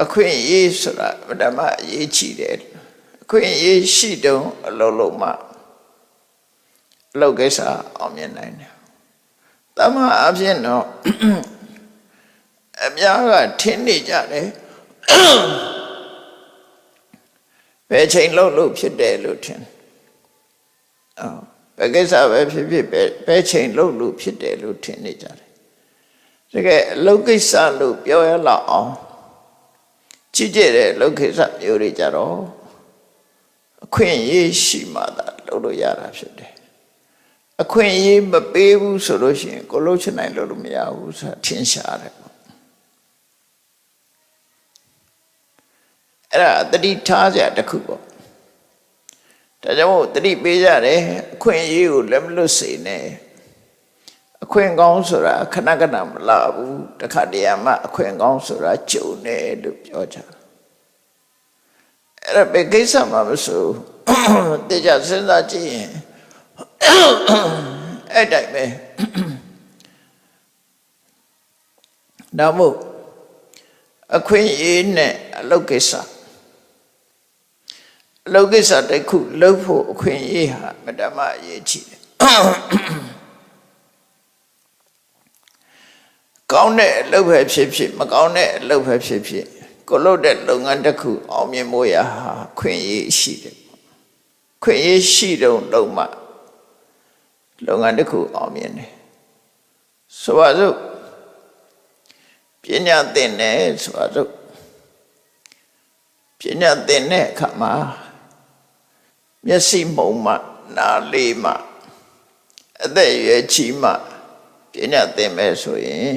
အခွင့်အရေးဆိုတာဓမ္မအရေးကြီးတယ်အခွင့်အရေးရှိတုံးအလုံးလုံးမှအလုပ်ကိစ္စအောင်မြင်နိုင်တယ်တမန်အဖြစ်တော့အများကထင်နေကြတယ်ဘယ်ချိန်လို့ဖြစ်တယ်လို့ထင်ဘယ်ကိစ္စပဲဖြစ်ဖြစ်ဘယ်ချိန်လို့ဖြစ်တယ်လို့ထင်နေကြတယ်တကယ်အလုပ်ကိစ္စလို့ပြောရလောက်အောင်ကြည့်ကြတဲ့အလုပ်ကိစ္စမျိုးတွေကြတော့အခွင့်အရေးရှိမှသာလုပ်လို့ရတာဖြစ်တယ်အခွင့်အရေးမပေးဘူးဆိုလို့ရှိရင်ကိုလုပ်ချင်နိုင်လို့မရဘူးဆိုတာထင်ရှားတယ်ပေါ့အဲ့ဒါတတိထားကြတစ်ခုပေါ့ဒါကြောင့်မို့တတိပေးကြတယ်အခွင့်အရေးကိုလက်မလွတ်စေနဲ့အခွင့်ကောင်းဆိုတာခဏခဏမလာဘူးတခါတည်းမှအခွင့်ကောင်းဆိုတာကြုံတယ်လို့ပြောကြအဲ့ဒါပဲကိစ္စမှမဆိုတရားစဉ်းစားကြည့်ရင်အဲ့တိုင်းပဲဒါမို့အခွင့်အရေးနဲ့အလုပ်ကိစ္စအလုပ်ကိစ္စတစ်ခုလုပ်ဖို့အခွင့်အရေးဟာမတမအရေးကြီးတယ်ကောင်းတဲ့အလုပ်ပဲဖြစ်ဖြစ်မကောင်းတဲ့အလုပ်ပဲဖြစ်ဖြစ်ကိုလုပ်တဲ့လုပ်ငန်းတစ်ခုအောင်မြင်ဖို့ရဟာခွင့်ရရှိတယ်ခွင့်ရရှိတော့လုပ်မှလုပ်ငန်းတစ်ခုအောင်မြင်တယ်ဆိုပါစို့ပညာသင်တယ်ဆိုပါစို့ပညာသင်တဲ့အခါမှာမျက်စိမှုံမှနားလေးမှအသက်အရွယ်ကြီးမှပညာသင်မယ်ဆိုရင်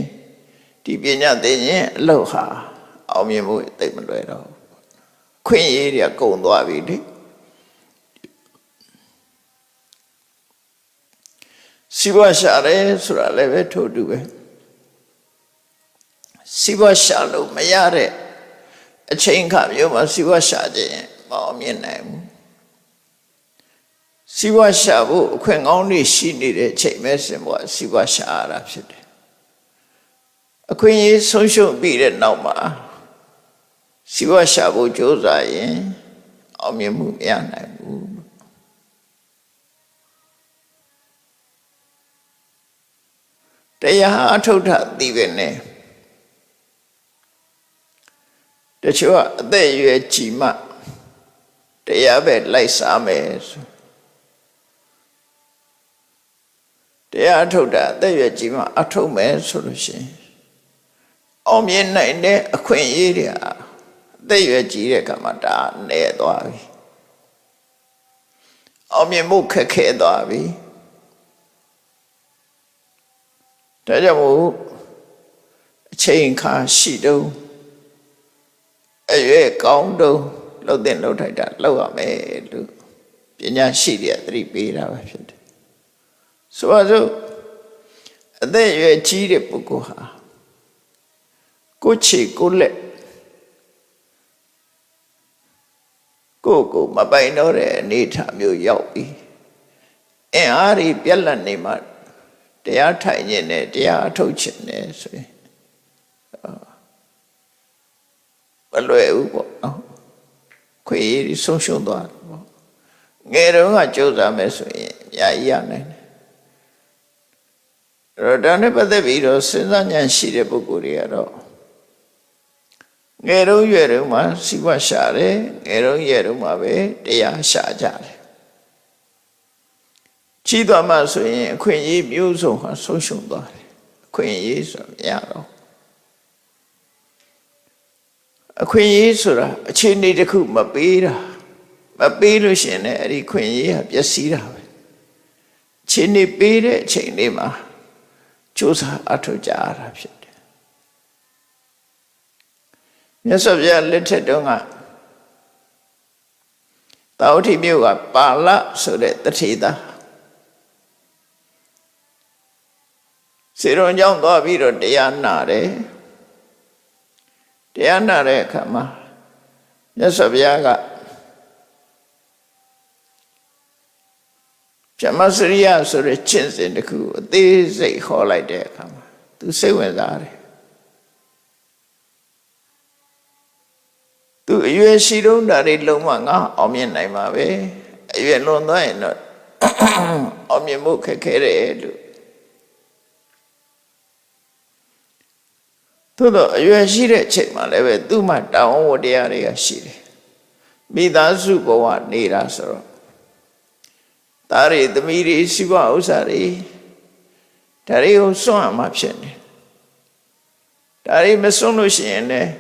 ဒီပညာသင်ရင်အလုပ်ဟာအောင်မြင်ဖို့သိမလွယ်တော့ခွင့်ရည်တွေကုန်သွားပြီလေစီးပွားရှာတယ်ဆိုတာလည်းပဲထို့တူပဲစီးပွားရှာလို့မရတဲ့အချိန်ခါမျိုးမှာစီးပွားရှာခြင်းမအောင်မြင်နိုင်ဘူးစီးပွားရှာဖို့အခွင့်ကောင်းတွေရှိနေတဲ့အချိန်မဲ့စင်ပေါ်စီးပွားရှာရတာဖြစ်တယ်အခွင့်အရေးဆုံးရှုံးပြီးတဲ့နောက်မှာစီးပွားရှာဖို့ကြိုးစားရင်အောင်မြင်မှုမရနိုင်ဘူးတရားအထုတ်တာသိပဲနဲ့တချို့ကအသက်အရွယ်ကြီးမှတရားပဲလိုက်စားမယ်ဆိုတရားအထုတ်တာအသက်အရွယ်ကြီးမှအထုတ်မယ်ဆိုလို့ရှိရင်အောင်မြင်နိုင်တဲ့အခွင့်အရေးတွေအသက်အရွယ်ကြီးတဲ့ကမှဒါနေသွားပြီအောင်မြင်မှုခက်ခဲသွားပြီဒါကြောင့်မို့အချိန်ခါရှိတုံးအရွယ်ကောင်းတုံးလှုပ်တဲ့လှုပ်ထိုက်တာလှုပ်ရမယ်လို့ပညာရှိတွေသတိပေးတာပဲဖြစ်တယ်ဆိုပါစို့အသက်အရွယ်ကြီးတဲ့ပုဂ္ဂိုလ်ဟာကိုချေကိုလက်ကိုမပိုင်တော့တဲ့အနေအထားမျိုးရောက်ပြီအင်အားကြီးပြက်လက်နေမှတရားထိုင်ခြင်းနဲ့တရားအထုတ်ခြင်းနဲ့ဆိုရင်မလွယ်ဘူးပေါ့နော်ခွေးဆုံးရှုံးသွားတယ်ပေါ့ငယ်တုန်းကကြိုးစားမယ်ဆိုရင်အများကြီးရနိုင်တယ်အဲ့တော့ဒါနဲ့ပတ်သက်ပြီးတော့စဉ်းစားဉာဏ်ရှိတဲ့ပုဂ္ဂိုလ်တွေကတော့ငယ်တုန်းရွယ်တုန်းမှာစီးပွားရှာတယ်ငယ်တုန်းရွယ်တုန်းမှာပဲတရားရှာကြတယ်ကြီးသွားမှဆိုရင်အခွင့်အရေးမျိုးစုံဟာဆုံးရှုံးသွားတယ်အခွင့်အရေးဆိုမရတော့အခွင့်အရေးဆိုတာအခြေအနေတစ်ခုမပေးတာမပေးလို့ရှိရင်လည်းအဲ့ဒီခွင့်အရေးဟာပျက်စီးတာပဲအခြေအနေပေးတဲ့အချိန်လေးမှာကြိုးစားအထောက်ကြရတာဖြစ်တယ်မြတ်စွာဘုရားလက်ထက်တုန်းကတာဝတိမြို့ကပါဠဆိုတဲ့တထေသားစေရုံကြောင့်သွားပြီးတော့တရားနာတယ်တရားနာတဲ့အခါမှာမြတ်စွာဘုရားကဗြဟ္မစရိယဆိုတဲ့ကျင့်စဉ်တစ်ခုအသေးစိတ်ဟောလိုက်တဲ့အခါမှာသူစိတ်ဝင်စားတယ် သူအရွယ်ရှိတုန်းဒါတွေလုံးဝငါအောင်မြင်နိုင်မှာပဲအရွယ်လွန်သွားရင်တော့အောင်မြင်မှုခက်ခဲတယ်လို့သို့တော့အရွယ်ရှိတဲ့ချိန်မှာလည်းပဲသူ့မှာတာဝန်ဝတ္တရားတွေကရှိတယ်မိသားစုဘဝနေတာဆိုတော့သားတွေသမီးတွေစီးပွားဥစ္စာတွေဒါတွေကိုစွန့်ရမှာဖြစ်နေဒါတွေမစွန့်လို့ရှိရင်လည်း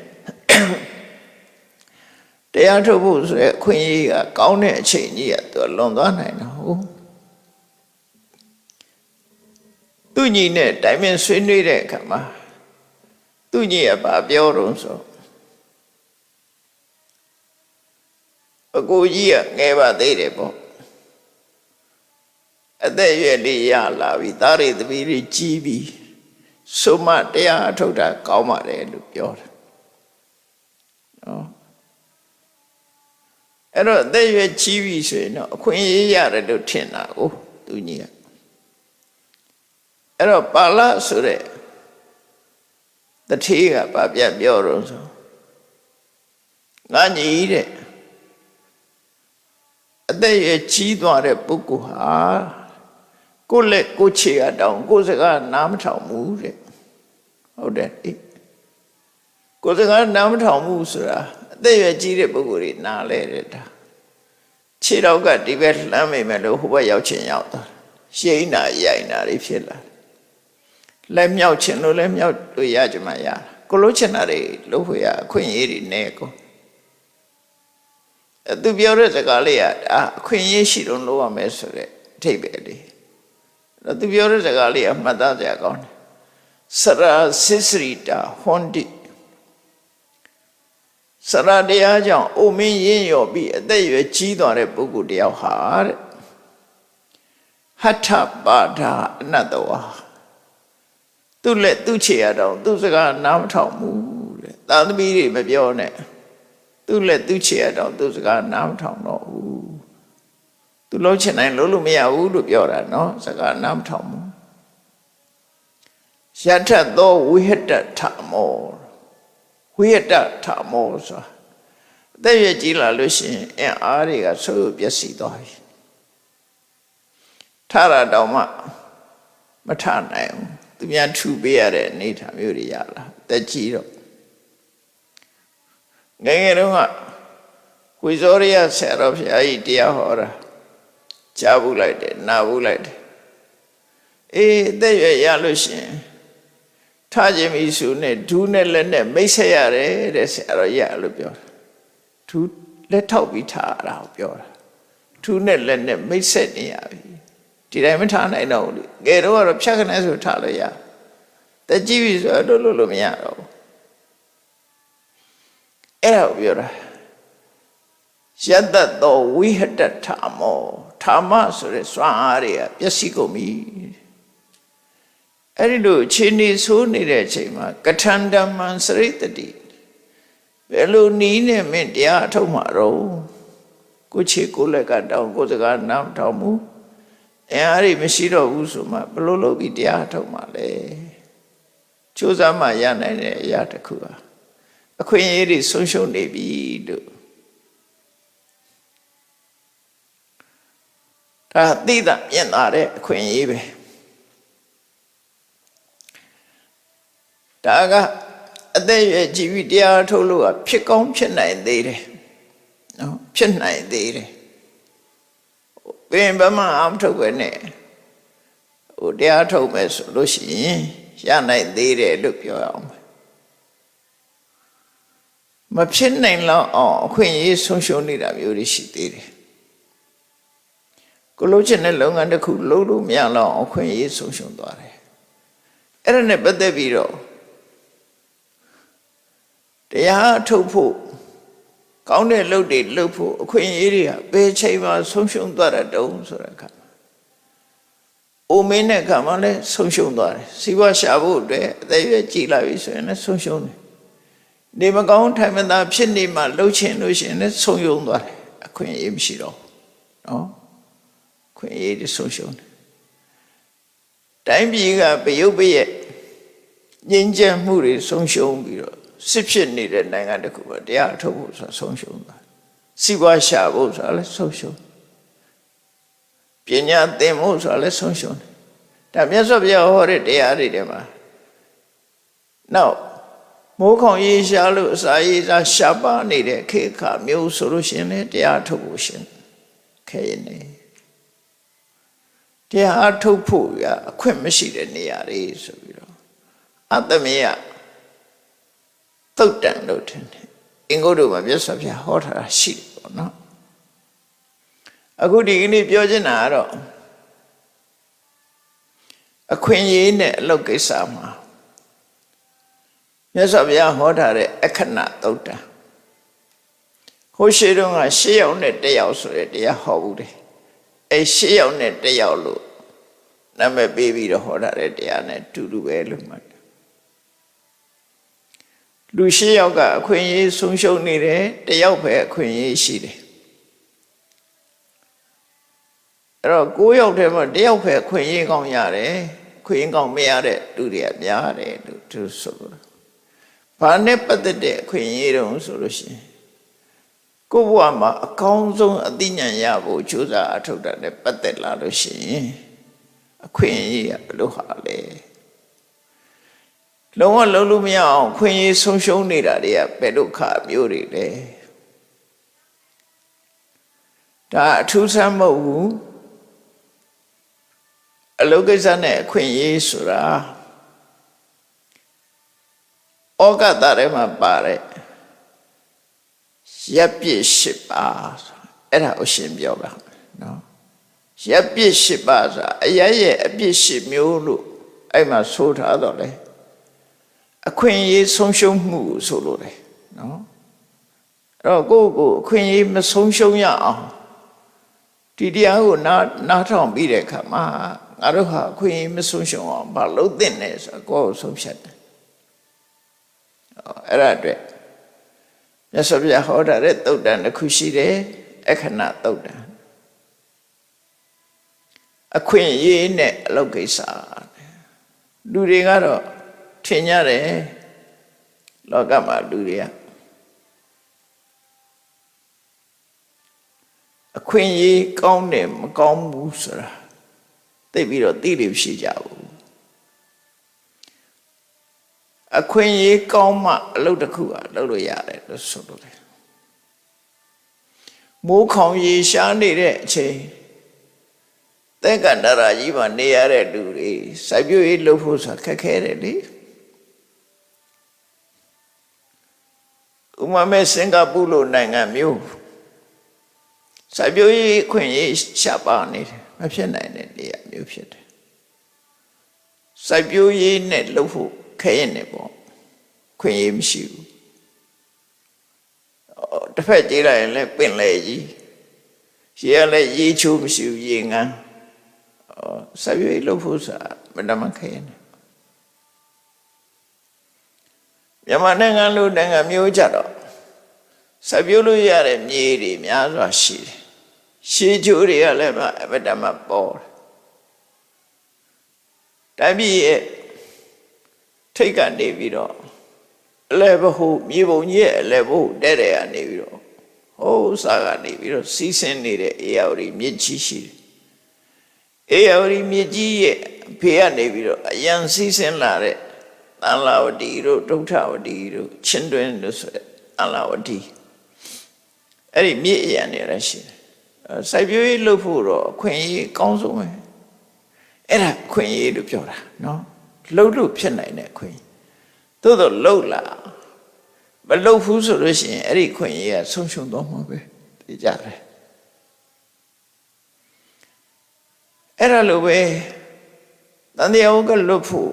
တရားထုတ်ဖို့ဆိုတဲ့အခွင့်အရေးကကောင်းတဲ့အချိန်ကြီးကသူလွန်သွားနိုင်တာဟုတ်သူညီနဲ့တိုင်ပင်ဆွေးနွေးတဲ့အခါမှာသူညီကဘာပြောတော့ဆိုအကိုကြီးကငယ်ပါသေးတယ်ပေါ့အသက်ရွယ်လေးရလာပြီသားတွေသမီးတွေကြီးပြီဆိုမှတရားထုတ်တာကောင်းပါတယ်လို့ပြောတယ်နော်အဲ့တော့အသက်ရွယ်ကြီးပြီဆိုရင်တော့အခွင့်အရေးရတယ်လို့ထင်တာကိုသူကြီးကအဲ့တော့ပါဠိဆိုတဲ့တထေးကဗာပြန်ပြောတော့ဆိုငါညီတဲ့အသက်ရွယ်ကြီးသွားတဲ့ပုဂ္ဂိုလ်ဟာကိုယ့်လက်ကိုယ်ခြေအတောင်ကိုယ်စကားနားမထောင်ဘူးတဲ့ဟုတ်တယ်ကိုယ်စကားနားမထောင်ဘူးဆိုတာအသက်ရွယ်ကြီးတဲ့ပုဂ္ဂိုလ်တွေနားလဲတဲ့ဒါခြေတော့ကဒီဘက်လှမ်းမိမယ်လို့ဟိုဘက်ရောက်ချင်ရောက်သွားရှိန်နာရိုင်နာတွေဖြစ်လာလက်မြောက်ချင်လို့လည်းမြောက်လို့ရကြမှာရကိုလို့ချင်တာတွေလို့ဖွေရအခွင့်အရေးတွေနဲ့ကိုသူပြောတဲ့စကားလေးကအခွင့်အရေးရှိတော့လို့ရမယ်ဆိုတဲ့အထိပ္ပယ်လေးသူပြောတဲ့စကားလေးအမှတ်သားစရာကောင်းတယ်စရာစစ္စရိတာဟွန်တိစရာတရားကြောင့်အိုမင်းရင်းရော်ပြီးအသက်ရွယ်ကြီးသွားတဲ့ပုဂ္ဂိုလ်တယောက်ဟာတဲ့ဟထပါဒအနတ္တဝါသူ့လက်သူ့ခြေရတော့သူ့စကားနားမထောင်ဘူးတဲ့သာသမီတွေမပြောနဲ့သူ့လက်သူ့ခြေရတော့သူ့စကားနားမထောင်တော့ဘူးသူလုံးချင်တိုင်းလုံးလို့မရဘူးလို့ပြောတာနော်စကားနားမထောင်ဘူးယထသောဝိဟတထမောဝိဟတထမောဆိုအသက်ရွယ်ကြီးလာလို့ရှိရင်အင်အားတွေကဆိုးပျက်စီးသွားပြီထရတော့မှမထနိုင်ဘူးသူများထူပေးရတဲ့အနေထားမျိုးတွေရလာတက်ကြီးတော့ငယ်ငယ်တုန်းကဝိဇောရိယဆရာတော်ဘုရားကြီးတရားဟောတာကြားဘူးလိုက်တယ်နားဘူးလိုက်တယ်အေးအသက်ရွယ်ရလို့ရှိရင်ထားခြင်းမိစုနဲ့ဒူးနဲ့လက်နဲ့မိတ်ဆက်ရတယ်တဲ့ဆရာတော်ရလို့ပြောတာဒူးလက်ထောက်ပြီးထားတာကိုပြောတာဒူးနဲ့လက်နဲ့မိတ်ဆက်နေရပြီဒီတိုင်းမထားနိုင်တော့ဘူးငယ်တော့ကတော့ဖြတ်ခနဲ့ဆိုထားလို့ရတက်ကြည့်ပြီဆိုတော့လို့မရတော့ဘူးအဲ့ဒါကိုပြောတာယတ္တသောဝိဟတထမောဓမ္မဆိုတဲ့စွမ်းအားတွေကပျက်စီးကုန်ပြီအဲ့ဒီလိုခြေနေဆိုးနေတဲ့အချိန်မှာကထန္တမံစရိတ္တိဘယ်လိုနီးနဲ့မင်းတရားအထုတ်မှာတော့ကိုခြေကိုလက်ကတောင်းကိုစကားနားမထောင်ဘူးအားတွေမရှိတော့ဘူးဆိုမှဘလို့လုပ်ပြီးတရားထုတ်မှာလဲကြိုးစားမှရနိုင်တဲ့အရာတစ်ခုပါအခွင့်အရေးတွေဆုံးရှုံးနေပြီလို့ဒါသိတာမြင်လာတဲ့အခွင့်အရေးပဲဒါကအသက်ရွယ်ကြီးပြီးတရားထုတ်လို့ဖြစ်ကောင်းဖြစ်နိုင်သေးတယ်နော်ဖြစ်နိုင်သေးတယ်ဘယ်မှမထုတ်ပဲနဲ့ဟိုတရားထုတ်မယ်ဆိုလို့ရှိရင်ရနိုင်သေးတယ်လို့ပြောရအောင်မဖြစ်နိုင်တော့အောင်အခွင့်အရေးဆုံးရှုံးနေတာမျိုးတွေရှိသေးတယ်ကိုလို့ချင်တဲ့လုပ်ငန်းတစ်ခုလုပ်လို့မရတော့အခွင့်အရေးဆုံးရှုံးသွားတယ်အဲ့ဒါနဲ့ပတ်သက်ပြီးတော့တရားထုတ်ဖို့ကောင်းတဲ့လုပ်တွေလုပ်ဖို့အခွင့်အရေးတွေကဘယ်ချိန်မှဆုံးရှုံးသွားတဲ့တုံးဆိုတဲ့အခါအိုမင်းတဲ့အခါမှလည်းဆုံးရှုံးသွားတယ်စီးပွားရှာဖို့အတွက်အသက်ရွယ်ကြီးလာပြီဆိုရင်လည်းဆုံးရှုံးတယ်နေမကောင်းထိုင်မသာဖြစ်နေမှလှုပ်ချင်လို့ရှိရင်လည်းဆုံးယုံသွားတယ်အခွင့်အရေးမရှိတော့နော်အခွင့်အရေးတွေဆုံးရှုံးတယ်တိုင်းပြည်ကပယုတ်ပရဲ့ငြိမ်းချမ်းမှုတွေဆုံးရှုံးပြီးတော့ စစ်ဖြစ်နေတဲ့နိုင်ငံတစ်ခုပဲတရားအထုတ်ဖို့ဆိုတာဆုံးရှုံးသွားစီးပွားရှာဖို့ဆိုတာလည်းဆုံးရှုံးပညာသင်ဖို့ဆိုတာလည်းဆုံးရှုံးတယ်ဒါမြတ်စွာဘုရားဟောတဲ့တရားတွေထဲမှာနောက်မိုးခေါင်ရေရှားလို့အစာရေစာရှားပါနေတဲ့ခေတ်အခါမျိုးဆိုလို့ရှိရင်လည်းတရားထုတ်ဖို့ရှင်ခဲရနေတရားထုတ်ဖို့ရအခွင့်မရှိတဲ့နေရာတွေဆိုပြီးတော့အတ္တမေယသုတ်တန်လို့ထင်တယ်အင်္ဂုတ္တမှာမြတ်စွာဘုရားဟောထားတာရှိတယ်ပေါ့နော်အခုဒီကနေ့ပြောချင်တာကတော့အခွင့်အရေးနဲ့အလုပ်ကိစ္စမှာမြတ်စွာဘုရားဟောထားတဲ့အခဏသုတ်တံဟိုရှိတုန်းက၈ယောက်နဲ့၁ယောက်ဆိုတဲ့တရားဟောဘူးတယ်အဲ၈ယောက်နဲ့၁ယောက်လို့နာမည်ပေးပြီးတော့ဟောထားတဲ့တရားနဲ့တူတူပဲလို့မှတ်တယ်လူ၈ယောက်ကအခွင့်အရေးဆုံးရှုံးနေတယ်၁ယောက်ပဲအခွင့်အရေးရှိတယ်အဲ့တော့၉ယောက်ထဲမှာ၁ယောက်ပဲအခွင့်အရေးကောင်းရတယ်ခွင့်ကောင်းမရတဲ့လူတွေကများတယ်လို့သူဆိုလို့ဘာနဲ့ပတ်သက်တဲ့အခွင့်အရေးတုံးဆိုလို့ရှိရင်ကိုယ့်ဘဝမှာအကောင်းဆုံးအသိဉာဏ်ရဖို့ကြိုးစားအထောက်အနဲ့ပတ်သက်လာလို့ရှိရင်အခွင့်အရေးကဘယ်လိုဟာလဲလုံးဝလုံးလို့မရအောင်ခွင့်ရေးဆုံးရှုံးနေတာတွေကဘယ်လိုခါမျိုးတွေလဲဒါအထူးဆန်းမဟုတ်ဘူးအလုပ်ကိစ္စနဲ့အခွင့်အရေးဆိုတာဩဃတထဲမှာပါတဲ့ရပ်ပြစ်၈ပါးအဲ့ဒါကိုရှင်းပြောပါနော်ရပ်ပြစ်၈ပါးဆိုတာအရရဲ့အပြစ်၈မျိုးလို့အဲ့မှာဆိုထားတော့လေအခွင့်အရေးဆုံးရှုံးမှုဆိုလို့လေနော်အဲ့တော့ကိုယ့်ကိုအခွင့်အရေးမဆုံးရှုံးရအောင်ဒီတရားကိုနားထောင်ပြီးတဲ့အခါမှာငါတို့ဟာအခွင့်အရေးမဆုံးရှုံးအောင်မလုပ်သင့်နဲ့ဆိုတော့ကိုယ့်ကိုဆုံးဖြတ်တယ်အဲ့ဒါအတွက်မြတ်စွာဘုရားဟောထားတဲ့သုတ်တံတစ်ခုရှိတယ်အခဏသုတ်တံအခွင့်အရေးနဲ့အလုပ်ကိစ္စလူတွေကတော့ထင်ကြတယ်လောကမှာလူတွေကအခွင့်အရေးကောင်းတယ်မကောင်းဘူးဆိုတာသိပြီးတော့သိလို့ရှိကြဘူးအခွင့်အရေးကောင်းမှအလုပ်တစ်ခုကလုပ်လို့ရတယ်လို့ဆိုလို့တယ်မိုးခေါင်ရေရှားနေတဲ့အချိန်သက္ကန္တရာကြီးမှာနေရတဲ့လူတွေစိုက်ပျိုးရေးလုပ်ဖို့ဆိုတာခက်ခဲတယ်လေဥပမာမဲ့စင်ကာပူလိုနိုင်ငံမျိုးစိုက်ပျိုးရေးခွင့်ရေးရှားပါနေတယ်မဖြစ်နိုင်တဲ့နေရာမျိုးဖြစ်တယ်စိုက်ပျိုးရေးနဲ့လုပ်ဖို့ခဲရင်နေပေါ့ခွင့်ရေးမရှိဘူးတစ်ဖက်ကြည့်လိုက်ရင်လည်းပင်လေကြီးရေကလည်းရေချိုးမရှိဘူးရေငန်းစိုက်ပျိုးရေးလုပ်ဖို့ဆိုတာမတမခဲရင်မြန်မာနိုင်ငံလိုနိုင်ငံမျိုးကြတော့စိုက်ပျိုးလို့ရတဲ့မြေတွေများစွာရှိတယ်ရှေးချိုးတွေကလည်းအမတမပေါ်တယ်တိုင်းပြည်ရဲ့ထိတ်ကနေပြီးတော့အလဲဘဟုမြေပုံကြီးရဲ့အလဲဘဟုတဲ့တဲ့ကနေပြီးတော့ဟိုးစားကနေပြီးတော့စီးဆင်းနေတဲ့အေယာဝတီမြစ်ကြီးရှိတယ်အေယာဝတီမြစ်ကြီးရဲ့ဖေးကနေပြီးတော့အရန်စီးဆင်းလာတဲ့သံလာဝတီတို့ဒုဋ္ဌဝတီတို့ချင်းတွင်းတို့ဆိုတဲ့သံလာဝတီအဲ့ဒီမြစ်အရန်နေရရှိတယ်စိုက်ပျိုးရေးလုပ်ဖို့တော့အခွင့်အရေးအကောင်းဆုံးပဲအဲ့ဒါအခွင့်အရေးလို့ပြောတာနော်လှုပ်လို့ဖြစ်နိုင်တဲ့အခွင့်သို့တော့လှုပ်လာမလှုပ်ဘူးဆိုလို့ရှိရင်အဲ့ဒီအခွင့်အရေးကဆုံးရှုံးသွားမှာပဲသိကြတယ်အဲ့ဒါလိုပဲတန်တရားကလွတ်ဖို့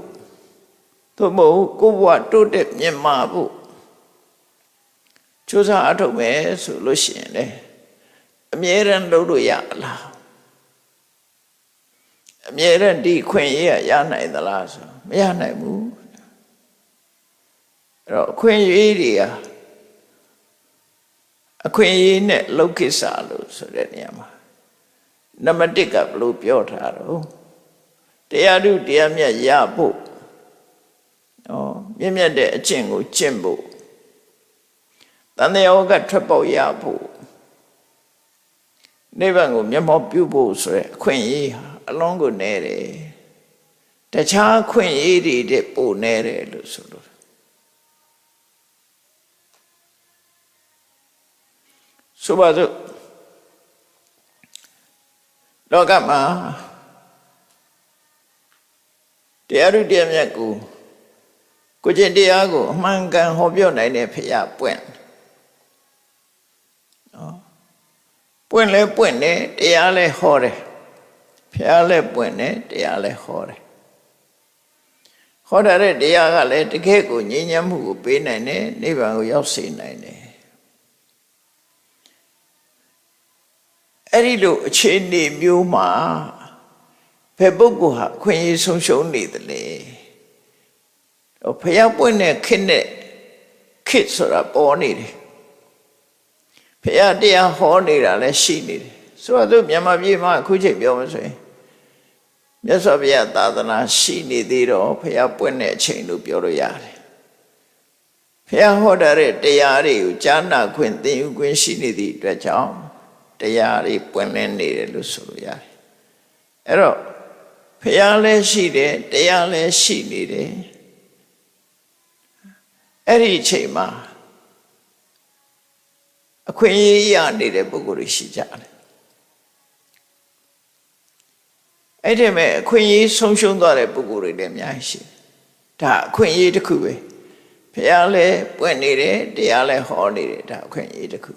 သို့မဟုတ်ကိုယ်ဘဝတိုးတက်မြင့်မာဖို့ကြိုးစားအထောက်မယ်ဆိုလို့ရှိရင်လေအမြဲတမ်းလုပ်လို့ရလားအမြဲတမ်းဒီခွင့်ရရနိုင်သလားဆိုမရနိုင်ဘူးအဲ့တော့အခွင့်အရေးတွေအခွင့်အရေးနဲ့လုပ်ကိစ္စလို့ဆိုတဲ့နေရာမှာနံပါတ်1ကဘယ်လိုပြောထားတော့တရားဓုတရားမြတ်ရဖို့မြင့်မြတ်တဲ့အကျင့်ကိုကျင့်ဖို့ န်တရားဝကထွက်ပေါက်ရဖို့နိဗ္ဗာန်ကိုမျက်မှောက်ပြုဖို့ဆိုရယ်အခွင့်အရေးဟာအလုံးကိုနေတယ်တခြားအခွင့်အရေးတွေတဲ့ပိုနေတယ်လို့ဆိုလို့ဆိုပါစို့လောကမှာတရားဥတရားမြတ်ကိုကျင့်တရားကိုအမှန်ကန်ဟောပြောနိုင်တဲ့ဖရာပွင့်နော်ပွင့်လဲပွင့်တယ်တရားလဲဟောတယ်ဖရာလဲပွင့်တယ်တရားလဲဟောတယ်ဟောတဲ့တရားကလည်းတကယ့်ကိုငြိမ်းချမ်းမှုကိုပေးနိုင်တယ်နိဗ္ဗာန်ကိုရောက်စေနိုင်တယ်အဲ့ဒီလိုအခြေအနေမျိုးမှာဘယ်ပုဂ္ဂိုလ်ဟာအခွင့်အရေးဆုံးရှုံးနေသလဲဖျားပွင့်တဲ့ခေတ်နဲ့ခေတ်ဆိုတာပေါ်နေတယ်ဖျားတရားဟောနေတာလည်းရှိနေတယ်ဆိုတော့မြန်မာပြည်မှာအခုချိန်ပြောမှဆိုရင်မြတ်စွာဘုရားသာသနာရှိနေသေးတော့ဖျားပွင့်တဲ့အချိန်လို့ပြောလို့ရတယ်ဖျားဟောတဲ့တရားတွေကိုကြားနာခွင့်သင်ယူခွင့်ရှိနေသည့်အတွက်ကြောင့်တရားတွေပွင့်လင်းနေတယ်လို့ဆိုလို့ရတယ်အဲ့တော့ဖျားလည်းရှိတယ်တရားလည်းရှိနေတယ်အဲ့ဒီအချိန်မှာအခွင့်အရေးရနေတဲ့ပုဂ္ဂိုလ်တွေရှိကြတယ်အဲ့ဒီမဲ့အခွင့်အရေးဆုံးရှုံးသွားတဲ့ပုဂ္ဂိုလ်တွေလည်းအများကြီးရှိတယ်ဒါအခွင့်အရေးတစ်ခုပဲဖျားလည်းပွင့်နေတယ်တရားလည်းဟောနေတယ်ဒါအခွင့်အရေးတစ်ခု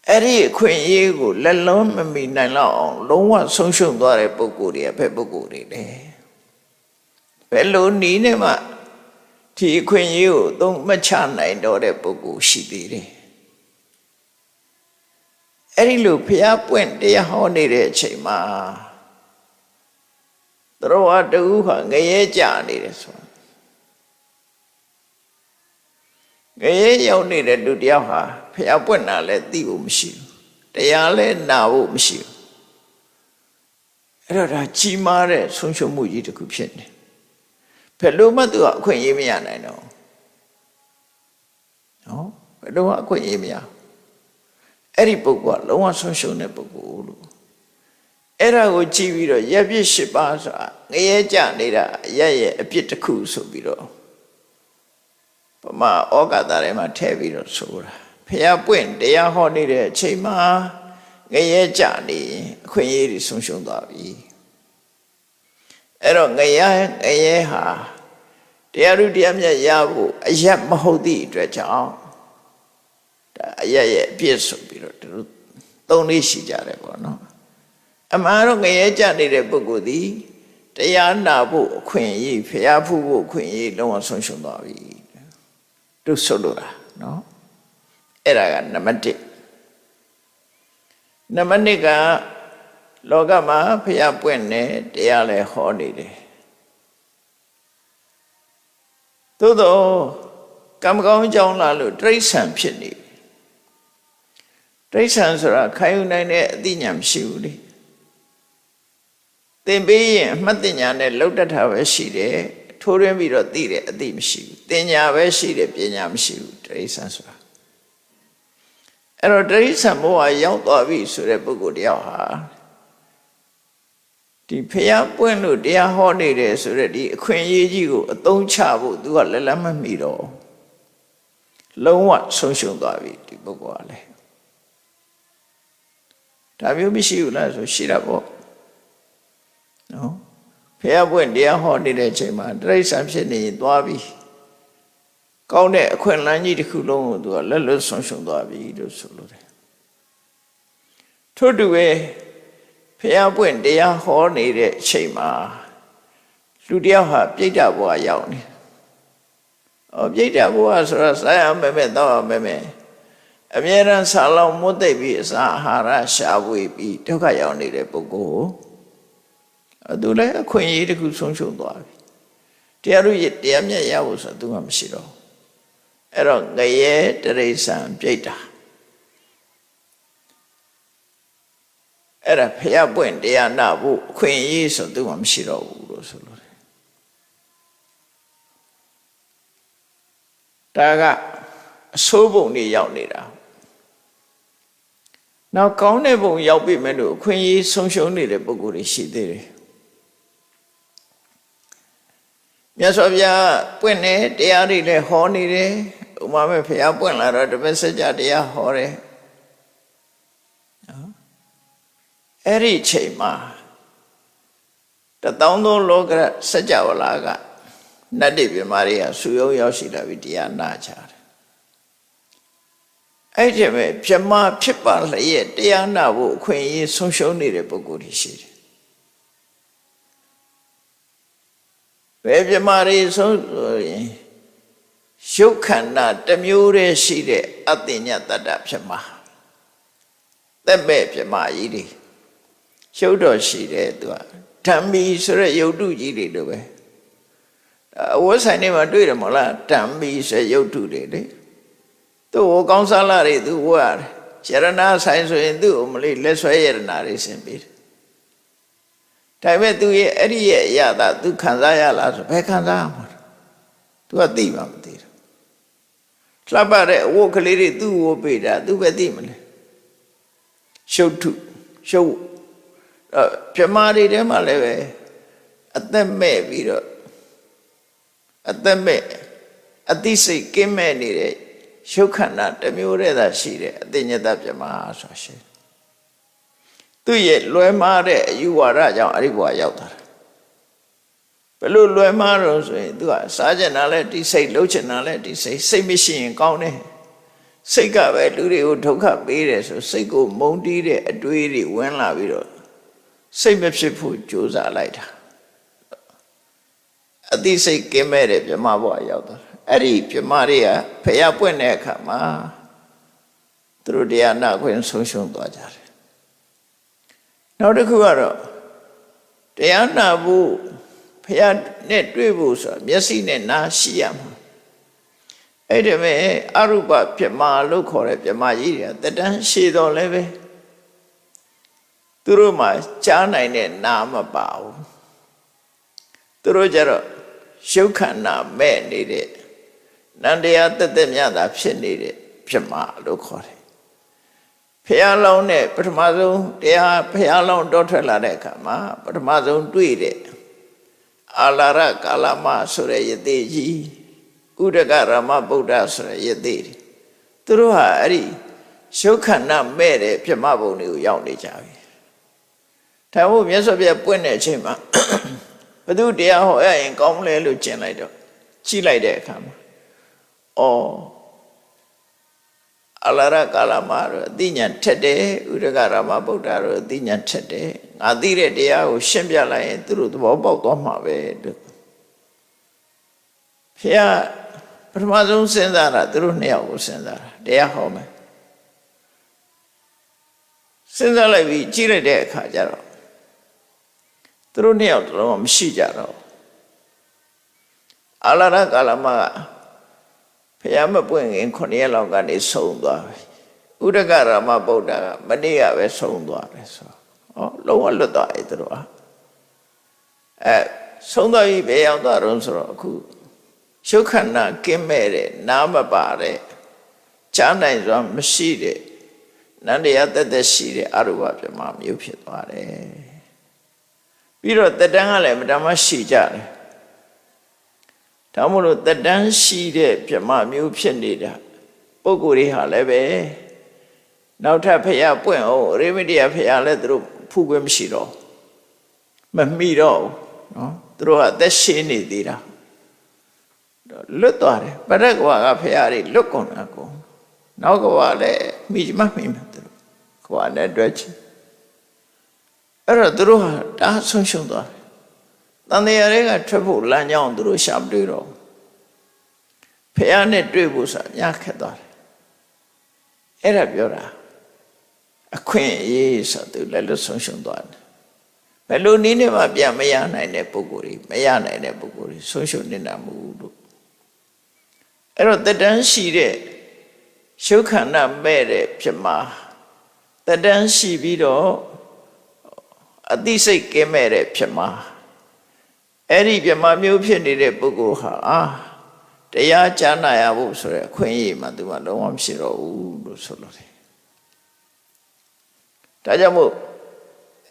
အဲ့ဒီအခွင့်အရေးကိုလက်လုံးမမီနိုင်တော့အောင်လုံးဝဆုံးရှုံးသွားတဲ့ပုဂ္ဂိုလ်တွေကဘယ်ပုဂ္ဂိုလ်တွေလဲဘယ်လိုနည်းနဲ့မှဒီအခွင့်အရေးကိုသုံးမချနိုင်တော့တဲ့ပုဂ္ဂိုလ်ရှိသေးတယ်အဲ့ဒီလိုဘုရားပွင့်တရားဟောနေတဲ့အချိန်မှာသရဝတူဟာငရဲကြနေတယ်ဆိုငရဲရောက်နေတဲ့လူတယောက်ဟာဘုရားပွင့်တာလည်းသိဖို့မရှိဘူးတရားလည်းနာဖို့မရှိဘူးအဲ့တော့ဒါကြီးမားတဲ့ဆုံးရှုံးမှုကြီးတစ်ခုဖြစ်နေဘယ်လိုမှသူကအခွင့်အရေးမရနိုင်တော့နော်ဘယ်လိုမှအခွင့်အရေးမရအဲ့ဒီပုဂ္ဂိုလ်ကလုံးဝဆုံးရှုံးတဲ့ပုဂ္ဂိုလ်လို့အဲ့ဒါကိုကြည့်ပြီးတော့ရပ်ပြစ်၈ပါးဆိုတာငရဲကြနေတာရဲ့အပြစ်တစ်ခုဆိုပြီးတော့ပမာဩကာသထဲမှာထည့်ပြီးတော့ဆိုတာဖျားပွင့်တရားဟောနေတဲ့အချိန်မှာငရဲကြနေအခွင့်အရေးတွေဆုံးရှုံးသွားပြီအဲ့တော့ငရဲဟာတရားဥတရားမြတ်ရဖို့အယက်မဟုတ်သည့်အတွက်ကြောင့်ဒါအယက်ရဲ့အပြစ်ဆိုပြီးတော့သူသုံးလေးရှိကြတယ်ပေါ့နော်အမှန်တော့ငရဲကြနေတဲ့ပုဂ္ဂိုလ်သည်တရားနာဖို့အခွင့်အရေးဖျားဖူးဖို့အခွင့်အရေးလုံးဝဆုံးရှုံးသွားပြီသူဆိုလိုတာနော်အဲ့ဒါကနံပါတ်1နံပါတ်2ကလောကမှာဖျားပွင့်နေတရားလည်းဟောနေတယ်သို့တော့ကံကောင်းကြောင်းလာလို့တိရစ္ဆာန်ဖြစ်နေပြီတိရစ္ဆာန်ဆိုတာခံယူနိုင်တဲ့အသိဉာဏ်မရှိဘူးလေသင်ပေးရင်အမှတ်ဉာဏ်နဲ့လှုပ်တတ်တာပဲရှိတယ်ထိုးရင်းပြီးတော့သိတယ်အသိမရှိဘူးသင်ညာပဲရှိတယ်ပညာမရှိဘူးတိရစ္ဆာန်ဆိုတာအဲ့တော့တိရစ္ဆာန်ဘဝရောက်သွားပြီဆိုတဲ့ပုဂ္ဂိုလ်တယောက်ဟာဒီဖျားပွင့်လို့တရားဟောနေတယ်ဆိုတဲ့ဒီအခွင့်အရေးကြီးကိုအသုံးချဖို့သူကလက်မမီတော့လုံးဝဆုံးရှုံးသွားပြီဒီပုဂ္ဂိုလ်ကလည်းဒါမျိုးမရှိဘူးလားဆိုရှိတာပေါ့နော်ဖျားပွင့်တရားဟောနေတဲ့အချိန်မှာတိရစ္ဆာန်ဖြစ်နေရင်သွားပြီကောင်းတဲ့အခွင့်အလမ်းကြီးတစ်ခုလုံးကိုသူကလက်လွတ်ဆုံးရှုံးသွားပြီလို့ဆိုလိုတယ်ထို့တူပဲဖျားပွင့်တရားဟောနေတဲ့အချိန်မှာလူတယောက်ဟာပြိတ္တဘဝရောက်နေပြိတ္တဘဝဆိုတာစားရမယ်တော့မယ်အမြဲတမ်းဆာလောင်မွတ်သိပ်ပြီးအစာအာဟာရရှားဝေးပြီးဒုက္ခရောက်နေတဲ့ပုဂ္ဂိုလ်သူလည်းအခွင့်အရေးတစ်ခုဆုံးရှုံးသွားပြီတရားဥတရားမြတ်ရဖို့ဆိုသူမှမရှိတော့အဲ့တော့ငရဲတိရစ္ဆာန်ပြိတ္တာအဲ့ဒါဖျားပွင့်တရားနာဖို့အခွင့်အရေးဆိုသူမှမရှိတော့ဘူးလို့ဆိုလို့ဒါကအ ဆိုးပုံတွေရောက်နေတာနောက်ကောင်းတဲ့ပုံရောက်ပြီမဲ့လို့အခွင့်အရေးဆုံးရှုံးနေတဲ့ပုဂ္ဂိုလ်တွေရှိသေးတယ်မြတ်စွာဘုရားပွင့်နေတရားတွေလည်းဟောနေတယ်ဥမာမဲ့ဘုရားပွင့်လာတော့တပည့်စကြာတရားဟောတယ်နော်အဲ့ဒီချိန်မှာတောင်းသောလောကစัจ java လာကနတ်တွေပြမာတွေကဆူယုံရောက်ရှိလာပြီးတရားနာကြတယ်အဲ့ဒီမဲ့ပြမဖြစ်ပါလျက်တရားနာဖို့အခွင့်အရေးဆုံးရှုံးနေတဲ့ပုဂ္ဂိုလ်တွေရှိတယ်ဘယ်ပြမာတွေဆုံးရင်ရုပ်ခန္ဓာတစ်မျိုးတည်းရှိတဲ့အတ္တညတတ္တဖြစ်မှာသက်မဲ့ပြမာကြီးတွေရုပ်တော်ရှိတယ်သူကဓမ္မီဆိုတဲ့ယုတ်တုကြီးတွေလိုပဲအဝတ်ဆိုင်တွေမှာတွေ့တယ်မဟုတ်လားဓမ္မီဆိုယုတ်တုတွေလေသူ့ကိုကောင်းစားလာတွေသူဝတ်ရတယ်ရဏဆိုင်ဆိုရင်သူ့ကိုမလေးလက်ဆွဲရတနာတွေဆင်ပေးတယ်ဒါပေမဲ့သူရဲ့အဲ့ဒီရဲ့အရာသာသူခံစားရလားဆိုဘယ်ခံစားရမှာသူကသိမှမသိဘူးလှပတဲ့အဝတ်ကလေးတွေသူ့ကိုပေးတာသူပဲသိမလဲရှုပ်ထုရှုပ်ပြမာတွေထဲမှာလည်းပဲအသက်မဲ့ပြီးတော့အသက်မဲ့အသိစိတ်ကင်းမဲ့နေတဲ့ရုပ်ခန္ဓာတစ်မျိုးတည်းသာရှိတဲ့အတ္တညတပြမာဆိုတာရှိတယ်သူရဲ့လွယ်မှားတဲ့အယူဝါဒကြောင့်အဲ့ဒီဘဝရောက်တာဘယ်လိုလွယ်မှားတော့ဆိုရင်သူကစားကျင်တာလဲဒီစိတ်လှုပ်ချင်တာလဲဒီစိတ်စိတ်မရှိရင်ကောင်းတယ်စိတ်ကပဲလူတွေကိုဒုက္ခပေးတယ်ဆိုစိတ်ကိုမုန်းတီးတဲ့အတွေးတွေဝင်လာပြီးတော့စိတ်မဖြစ်ဖို့ကြိုးစားလိုက်တာအသိစိတ်ကင်းမဲ့တဲ့ပြမဘဝရောက်တာအဲ့ဒီပြမတွေကဖျားပွင့်တဲ့အခါမှာသူတို့တရားနာခွင့်ဆုံးရှုံးသွားကြတယ်နောက်တစ်ခုကတော့တရားနာဖို့ဖျားနဲ့တွေ့ဖို့ဆိုတာမျက်စိနဲ့နားရှိရမှာအဲ့ဒီမဲ့အရူပပြမလို့ခေါ်တဲ့ပြမကြီးတွေကတတန်းရှည်တော်လည်းပဲသူတို့မှာကြားနိုင်တဲ့နာမပါဘူးသူတို့ကြတော့ရုပ်ခန္ဓာမဲ့နေတဲ့နန္တရားတသက်မြတ်တာဖြစ်နေတဲ့ပြမလို့ခေါ်တယ်ဖျားလောင်းနဲ့ပထမဆုံးတရားဖျားလောင်းတောထွက်လာတဲ့အခါမှာပထမဆုံးတွေ့တဲ့အာလာရကာလမဆိုတဲ့ယသိကြီးဥဒကရမဗုဒ္ဓဆိုတဲ့ယသိတွေသူတို့ဟာအဲ့ဒီရုပ်ခန္ဓာမဲ့တဲ့ပြမဘုံတွေကိုရောက်နေကြပြီဒါမို့မြတ်စွာဘုရားပွင့်တဲ့အချိန်မှာဘုသူတရားဟောရရင်ကောင်းမလဲလို့ကျင်လိုက်တော့ကြည့်လိုက်တဲ့အခါမှာအလာရကာလမှာတော့အသိဉာဏ်ထက်တယ်ဥဒကရမဗုဒ္ဓတော့အသိဉာဏ်ထက်တယ်ငါသိတဲ့တရားကိုရှင်းပြလိုက်ရင်သူတို့သဘောပေါက်သွားမှာပဲလို့ဖျားပထမဆုံးစဉ်းစားတာသူတို့နှစ်ယောက်ကိုစဉ်းစားတာတရားဟောမယ်စဉ်းစားလိုက်ပြီးကြည့်လိုက်တဲ့အခါကျတော့သူတို့နှစ်ယောက်တော့မရှိကြတော့အလာရကာလမှာဖျားမပွင့်ခင်9ရက်လောက်ကနေဆုံးသွားပြီဥဒကရမဗုဒ္ဓကမနေ့ကပဲဆုံးသွားတယ်ဆိုလုံးဝလွတ်သွားပြီသူတို့ဆုံးသွားပြီဘယ်ရောက်သွားတော့ဆိုတော့အခုရုပ်ခန္ဓာကင်းမဲ့တဲ့နားမပါတဲ့ကြားနိုင်စွာမရှိတဲ့နန္တရားတက်တက်ရှိတဲ့အရူပပြမမျိုးဖြစ်သွားတယ်ပြီးတော့တတန်းကလည်းမတမ်းမရှိကြတယ်ဒါမို့လို့တတန်းရှိတဲ့ပြမမျိုးဖြစ်နေတာပုဂ္ဂိုလ်တွေဟာလည်းပဲနောက်ထပ်ဖျားပွင့်အောင်ရေမတိယဖျားလည်းသူတို့ဖူးခွင့်မရှိတော့မမိတော့နော်သူတို့ကအသက်ရှည်နေသေးတာလွတ်သွားတယ်ပရက္ခဝါကဖျားတွေလွတ်ကုန်တာကုန်နောက်ကဝါလည်းမိမမိမသူတို့ခွာနဲ့တွေ့ချင်အဲ့တော့သူတို့ဟာတားဆုံးရှုံးသွားတယ်တန်တရားတွေကထွက်ဖို့လမ်းကြောင်းသူတို့ရှာမတွေ့တော့ဖះနဲ့တွေ့ဖို့ဆိုတာညခက်သွားတယ်အဲ့ဒါပြောတာအခွင့်အရေးဆိုသူလည်းလွတ်ဆုံးရှုံးသွားတယ်ဘယ်လိုနည်းနဲ့မှပြန်မရနိုင်တဲ့ပုဂ္ဂိုလ်တွေမရနိုင်တဲ့ပုဂ္ဂိုလ်တွေဆုံးရှုံးနေတာမဟုတ်ဘူးအဲ့တော့တတန်းရှိတဲ့ရုပ်ခန္ဓာမဲ့တဲ့ဖြစ်မှာတတန်းရှိပြီးတော့အသိစိတ်ကင်းမဲ့တဲ့ဖြစ်မှာအဲ့ဒီပြမမျိုးဖြစ်နေတဲ့ပုဂ္ဂိုလ်ဟာ တရားကြားနာရဖို့ဆိုရယ်အခွင့်အရေးမှသူကလုံးဝမရှိတော့ဘူးလို့ဆိုလို့တယ်ဒါကြောင့်မို့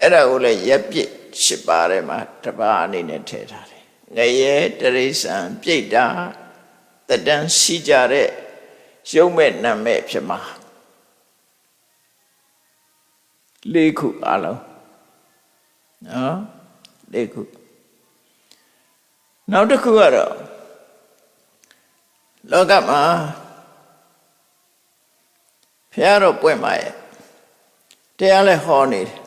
အဲ့ဒါကိုလည်းရက်ပြစ်၈ပါးထဲမှာတစ်ပါးအနေနဲ့ထည့်ထားတယ်ငရဲတရိစ္ဆာန်ပြိတ္တာတတန်းရှိကြတဲ့ရုပ်မဲ့နာမဲ့ဖြစ်မှာ၄ခုအလုံးနော်၄ခုနောက်တစ်ခုကတော့လောကမှာဘုရားတော်ပွင့်ပါရဲ့တရားလည်းဟောနေတယ်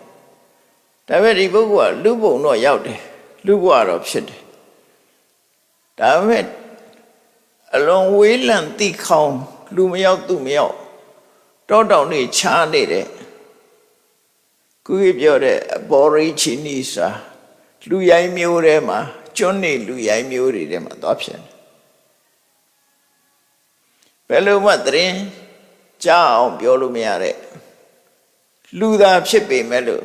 ဒါပေမဲ့ဒီပုဂ္ဂိုလ်ကလူဘုံတော့ရောက်တယ်လူဘဝတော့ဖြစ်တယ်ဒါပေမဲ့အလွန်ဝေးလံတိခေါင်လူမရောက်သူမရောက်တောတောင်နေချားနေတဲ့ခုပြောတဲ့အဘောရိချိနိစာလူရိုင်းမျိုးထဲမှာကျွန်းနေလူရိုင်းမျိုးတွေထဲမှာသွားဖြစ်တယ်ဘယ်လိုမှသတင်းကြားအောင်ပြောလို့မရတဲ့လူသာဖြစ်ပေမဲ့လို့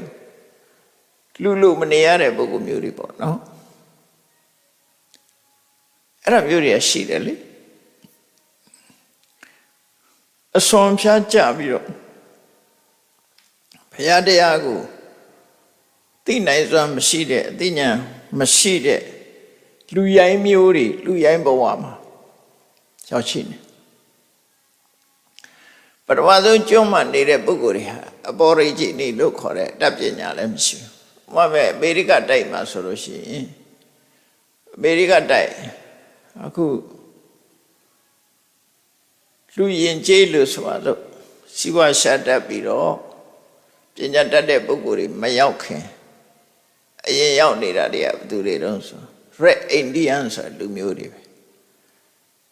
လူမနေရတဲ့ပုဂ္ဂိုလ်မျိုးတွေပေါ့နော်အဲ့ဒါမျိုးတွေရှိတယ်လေအစွန်ဖြားကြပြီးတော့ဘုရားတရားကိုသိနိုင်စွမ်းမရှိတဲ့အသိဉာဏ်မရှိတဲ့လူရိုင်းမျိုးတွေလူရိုင်းဘဝမှာရောက်ရှိနေပထမဆုံးကျွမ်းမှနေတဲ့ပုဂ္ဂိုလ်တွေဟာအပေါ်ရိจิနေလို့ခေါ်တဲ့တတ်ပညာလည်းမရှိဘူး။ဘာပဲအမေရိကတိုက်မှာဆိုလို့ရှိရင်အမေရိကတိုက်အခုလူရင်ကျေးလို့ဆိုတော့စီဝါရှာတတ်ပြီးတော့ပညာတတ်တဲ့ပုဂ္ဂိုလ်တွေမရောက်ခင်အရင်ရောက်နေတာတွေကဘယ်သူတွေတုံးဆို Red Indian ဆိုလူမျိုးတွေပဲ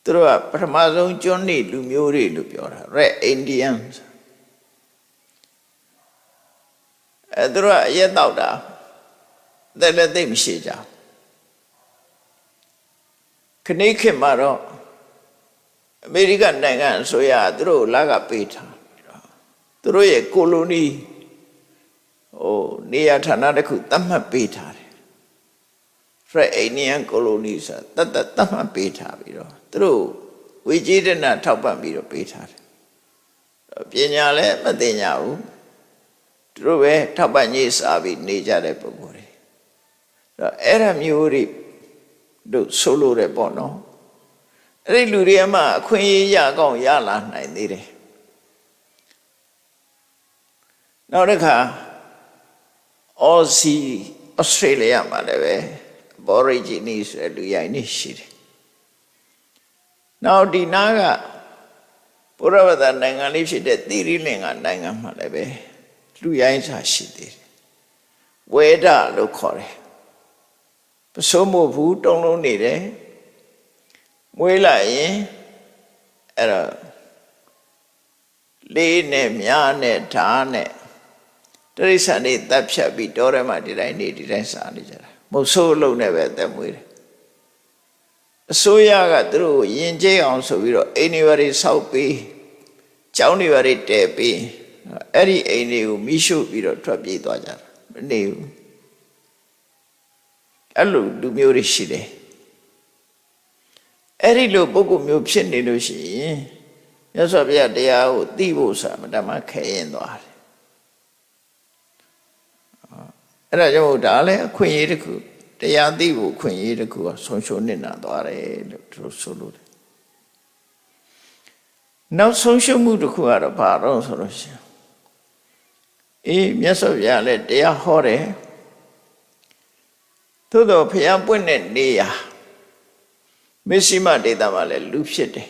သူတို့ကပထမဆုံးကျွန်းနေလူမျိုးတွေလို့ပြောတာ Red Indian သူတို့ကအရက်တောက်တာတဲ့လည်းသိမရှိကြခဏခေတ်မှာတော့အမေရိကန်နိုင်ငံအစိုးရသူတို့လာကပေးထားသူတို့ရဲ့ကိုလိုနီနေရာဌာနတစ်ခုသတ်မှတ်ပေးထားတယ် Red Indian colony ဆိုသတ်မှတ်ပေးထားပြီးတော့သူတို့ဝေကြီးတဲ့နာထောက်ပံ့ပြီးတော့ပေးထားတယ်ပညာလည်းမသိညာဘူးသူတို့ပဲထောက်ပံ့ရေးစားပြီးနေကြတဲ့ပုဂ္ဂိုလ်တွေအဲ့ဒါမျိုးတွေတို့ဆိုလို့ရပေါ့နော်အဲ့ဒီလူတွေအမှအခွင့်အရေးရကောင်းရလာနိုင်သေးတယ်နောက်တစ်ခါAustralia မှာလည်းပဲ Aborigine ဆိုတဲ့လူရိုင်းနေရှိတယ်နောက်ဒီနာကဘုရားဝတ္တနိုင်ငံလေးဖြစ်တဲ့သီရိလင်္ကာနိုင်ငံမှာလည်းပဲလူရိုင်းစာရှိသေးတယ်ဝေဒလို့ခေါ်တယ်ပစိုးမို့ဘူးတုံးလုံးနေတယ်မွေးလိုက်ရင်အဲ့တော့လေးနဲ့မြားနဲ့ဓာတ်နဲ့တရိစ္ဆာန်တွေတပ်ဖြတ်ပြီးတောထဲမှာဒီတိုင်းနေဒီတိုင်းစားနေကြတာမဟုတ်ဆိုးလုံးနဲ့ပဲအသက်မွေးတယ်အစိုးရကသူတို့ယဉ်ကျေးအောင်ဆိုပြီးတော့အိမ်တွေဘာတွေဆောက်ပြီးကျောင်းတွေဘာတွေတည်ပြီးအဲ့ဒီအိမ်တွေကိုမိရှုပြီးတော့ထွက်ပြေးသွားကြတာမနေဘူးအဲ့လိုလူမျိုးတွေရှိတယ်အဲ့ဒီလိုပုဂ္ဂိုလ်မျိုးဖြစ်နေလို့ရှိရင်မြတ်စွာဘုရားတရားကိုသိဖို့ဆိုတာမတမခဲရင်သွားတယ်အဲ့ဒါကြောင့်ဒါလည်းအခွင့်အရေးတစ်ခုတရားသိဖို့အခွင့်အရေးတစ်ခုကဆုံးရှုံးနေတာသွားတယ်လို့သူဆိုလို့တယ်နောက်ဆုံးရှုံးမှုတစ်ခုကတော့ဘာတော့ဆိုလို့ရှိရင်မြတ်စွာဘုရားလည်းတရားဟောတယ်သို့တော့ဘုရားပွင့်တဲ့နေရာမစ္စည်းမဒေသမှာလည်းလူဖြစ်တယ်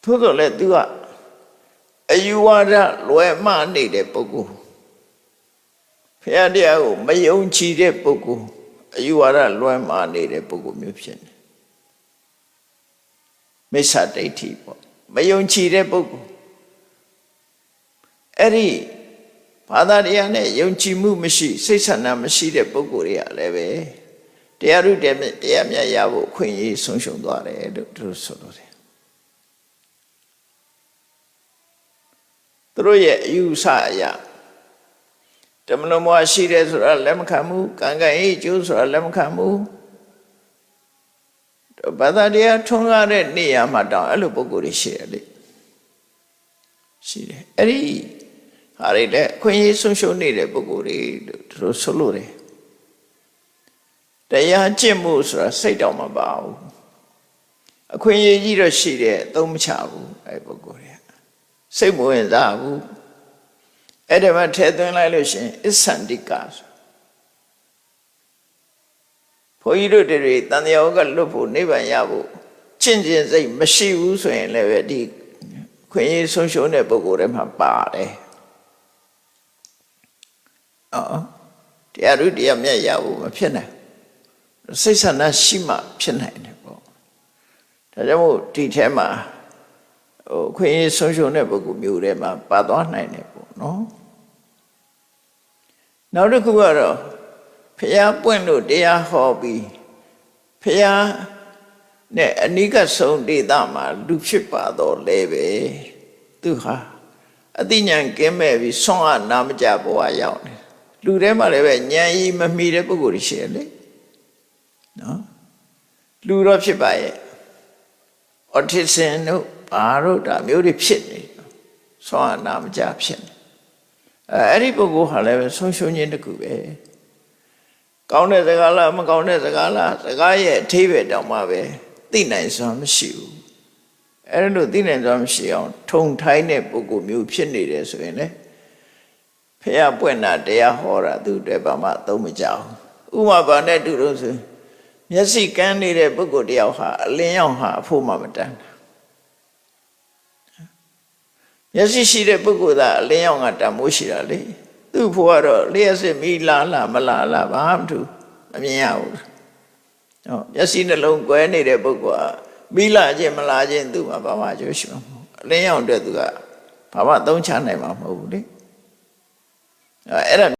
သို့တော့လည်းသူကအယူဝါဒလွယ်မှားနေတဲ့ပုဂ္ဂိုလ်ဘုရားတရားကိုမယုံကြည်တဲ့ပုဂ္ဂိုလ်အယူဝါဒလွယ်မှားနေတဲ့ပုဂ္ဂိုလ်မျိုးဖြစ်နေမိစ္ဆာဒိဋ္ဌိပေါ့မယုံကြည်တဲ့ပုဂ္ဂိုလ်အဲ့ဒီဘာသာတရားနဲ့ယုံကြည်မှုမရှိစိတ်ဆန္ဒမရှိတဲ့ပုဂ္ဂိုလ်တွေကလည်းပဲတရားဥဒေတရားမြတ်ရဖို့အခွင့်အရေးဆုံးရှုံးသွားတယ်လို့သူတို့ဆိုလို့တယ်သူတို့ရဲ့အယူဆအရဓမ္မနမရှိတယ်ဆိုတာလက်မခံဘူးကံကံဤကျိုးဆိုတာလက်မခံဘူး ဘာသာတရားထွန်းကားတဲ့နေရာမှာတောင်အဲ့လိုပုဂ္ဂိုလ်တွေရှိတယ်လေရှိတယ်အဲ့ဒီဟာတွေလည်းအခွင့်အရေးဆုံးရှုံးနေတဲ့ပုဂ္ဂိုလ်တွေတို့ဆိုလို့တယ်တရားကျင့်မှုဆိုတာစိတ်တော်မပါဘူးအခွင့်အရေးကြီးတော့ရှိတယ်အသုံးမချဘူးအဲ့ပုဂ္ဂိုလ်တွေစိတ်မဝင်စားဘူးအဲ့ဒါမှထည့်သွင်းလိုက်လို့ရှိရင်အစ္ဆန္တိကဆိုဘုန်းကြီးတို့တွေတန်တရားကလွတ်ဖို့နိဗ္ဗာန်ရဖို့ကျင့်စိတ်မရှိဘူးဆိုရင်လည်းပဲဒီခွင့်ရဆုံးရှုံးတဲ့ပုဂ္ဂိုလ်တွေမှာပါတယ်တရားဥတရားမြတ်ရဖို့မဖြစ်နိုင်စိတ်ဆန္ဒရှိမှဖြစ်နိုင်တယ်ပေါ့ဒါကြောင့်မို့ဒီထဲမှာခွင့်ရဆုံးရှုံးတဲ့ပုဂ္ဂိုလ်မျိုးတွေမှာပါသွားနိုင်တယ်ပေါ့နော်နောက်တစ်ခုကတော့ဖျားပွင့်လို့တရားဟောပြီးဖျားနဲ့အနိကဆုံးဒေသမှာလူဖြစ်ပါတော့လဲပဲသူဟာအသိဉာဏ်ကင်းမဲ့ပြီးဆွမ်းအားနာမကြဘဝရောက်တယ်လူထဲမှာလည်းပဲဉာဏ်ကြီးမမီတဲ့ပုဂ္ဂိုလ်တွေရှိတယ်လေနော်လူတော့ဖြစ်ပါရဲ့အော်တီဇမ်တို့ဘာတို့ဒါမျိုးတွေဖြစ်နေဆွမ်းအားနာမကြဖြစ်နေအဲ့ဒီပုဂ္ဂိုလ်ဟာလည်းပဲဆုံးရှုံးခြင်းတစ်ခုပဲကောင်းတဲ့စကားလားမကောင်းတဲ့စကားလားစကားရဲ့အထိပ္ပယ်တောင်မှပဲသိနိုင်စွာမရှိဘူးအဲ့လိုသိနိုင်စွာမရှိအောင်ထုံထိုင်းတဲ့ပုဂ္ဂိုလ်မျိုးဖြစ်နေတယ်ဆိုရင်လေဖះပွင့်တာတရားဟောတာသူတွေဘာမှသုံးမကြဘူးဥပမာဘာနဲ့တူလို့ဆိုမျက်စိကန်းနေတဲ့ပုဂ္ဂိုလ်တယောက်ဟာအလင်းရောက်ဟာအဖို့မှမတန်မျက်စိရှိတဲ့ပုဂ္ဂိုလ်သာအလင်းရောက်ကတန်မိုးရှိတာလေသူ့ဖို့ကတော့လျှက်စစ်မိလားမလားဘာမှမထူမမြင်ရဘူးဟောမျက်စိနှလုံးကွဲနေတဲ့ပုဂ္ဂိုလ်ကမိလာခြင်းမလားခြင်းသူ့မှာဘာမှအကျိုးရှိမှာမဟုတ်အလင်းရောက်တဲ့သူကဘာမှသုံးချနိုင်မှာမဟုတ်ဘူးလေအဲ့ဒါ